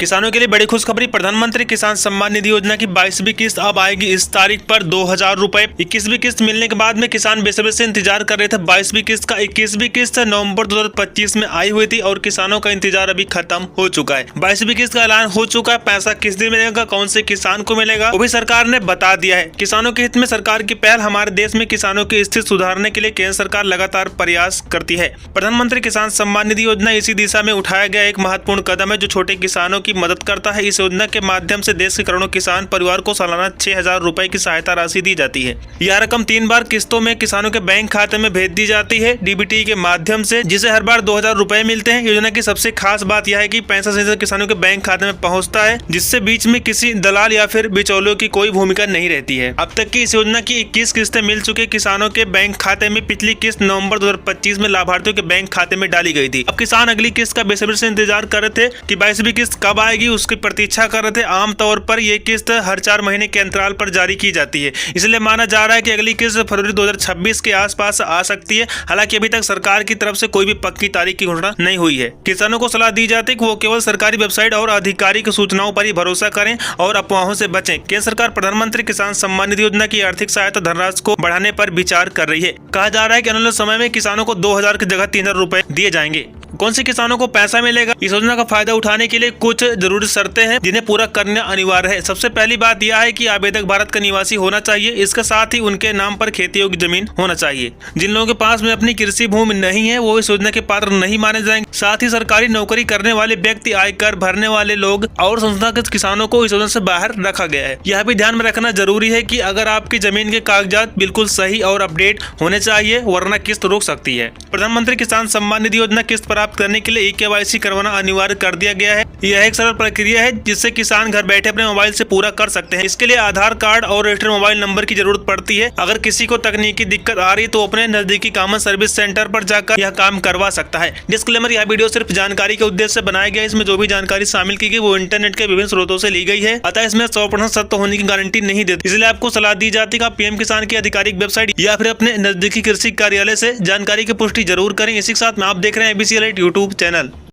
किसानों के लिए बड़ी खुशखबरी। प्रधानमंत्री किसान सम्मान निधि योजना की 22वीं किस्त अब आएगी इस तारीख पर 2000 रुपए। 21वीं किस्त मिलने के बाद में किसान बेसब्री से इंतजार कर रहे थे 22वीं किस्त का। 21वीं किस्त नवंबर 2025 में आई हुई थी और किसानों का इंतजार अभी खत्म हो चुका है। 22वीं किस्त का ऐलान हो चुका है। पैसा किस दिन मिलेगा, कौन से किसान को मिलेगा, वो भी सरकार ने बता दिया है। किसानों के हित में सरकार की पहल। हमारे देश में किसानों की स्थिति सुधारने के लिए केंद्र सरकार लगातार प्रयास करती है। प्रधानमंत्री किसान सम्मान निधि योजना इसी दिशा में उठाया गया एक महत्वपूर्ण कदम है जो छोटे किसानों की मदद करता है। इस योजना के माध्यम से देश के करोड़ों किसान परिवार को सालाना 6000 रुपए की सहायता राशि दी जाती है। यह रकम 3 बार किस्तों में किसानों के बैंक खाते में भेज दी जाती है डीबीटी के माध्यम से, जिसे हर बार 2000 रुपए मिलते हैं। योजना की सबसे खास बात यह है कि पैसा सीधे किसानों के बैंक खाते में पहुंचता है, जिससे बीच में किसी दलाल या फिर बिचौलियों की कोई भूमिका नहीं रहती है। अब तक की इस योजना की 21 किस्तें मिल चुकी किसानों के बैंक खाते में। पिछली किस्त नवंबर 2025 में लाभार्थियों के बैंक खाते में डाली गई थी। अब किसान अगली किस्त का बेसब्री से इंतजार कर रहे थे कि 22वीं किस्त कब आएगी, उसकी प्रतीक्षा कर रहे थे। आमतौर पर यह किस्त हर 4 महीने के अंतराल पर जारी की जाती है, इसलिए माना जा रहा है कि अगली किस्त फरवरी 2026 के आसपास आ सकती है। हालांकि अभी तक सरकार की तरफ से कोई भी पक्की तारीख की घोषणा नहीं हुई है। किसानों को सलाह दी जाती है कि वो केवल सरकारी वेबसाइट और आधिकारिक सूचनाओं पर ही भरोसा करें और अफवाहों से बचें। केंद्र सरकार प्रधानमंत्री किसान सम्मान निधि योजना की आर्थिक सहायता धनराशि को बढ़ाने पर विचार कर रही है। कहा जा रहा है कि आने वाले समय में किसानों को 2000 की जगह 3000 रुपए दिए जाएंगे। कौन से किसानों को पैसा मिलेगा? इस योजना का फायदा उठाने के लिए कुछ जरूरी शर्तें हैं जिन्हें पूरा करना अनिवार्य है। सबसे पहली बात यह है कि आवेदक भारत का निवासी होना चाहिए। इसके साथ ही उनके नाम पर खेती योग्य जमीन होना चाहिए। जिन लोगों के पास में अपनी कृषि भूमि नहीं है वो इस योजना के पात्र नहीं माने जाएंगे। साथ ही सरकारी नौकरी करने वाले व्यक्ति, आयकर भरने वाले लोग और संस्थागत किसानों को इस योजना से बाहर रखा गया है। यह भी ध्यान में रखना जरूरी है कि अगर आपकी जमीन के कागजात बिल्कुल सही और अपडेट होने चाहिए, वरना किस्त रोक सकती है। प्रधानमंत्री किसान सम्मान निधि योजना किस्त प्राप्त करने के लिए KYC करवाना अनिवार्य कर दिया गया है। यह एक सरल प्रक्रिया है जिससे किसान घर बैठे अपने मोबाइल से पूरा कर सकते हैं। इसके लिए आधार कार्ड और रजिस्टर्ड मोबाइल नंबर की जरूरत पड़ती है। अगर किसी को तकनीकी दिक्कत आ रही है तो अपने नजदीकी कॉमन सर्विस सेंटर पर जाकर यह काम करवा सकता है। डिस्क्लेमर, यह वीडियो सिर्फ जानकारी के उद्देश्य से बनाया गया है। इसमें जो भी जानकारी शामिल की गई वो इंटरनेट के विभिन्न स्रोतों से ली गई है, अतः इसमें 100% सत्य होने की गारंटी नहीं देती। इसलिए आपको सलाह दी जाती है कि आप PM किसान की आधिकारिक वेबसाइट या फिर अपने नजदीकी कृषि कार्यालय से जानकारी की पुष्टि जरूर करें। इसी के साथ में आप देख रहे हैं ABC Alert यूट्यूब चैनल।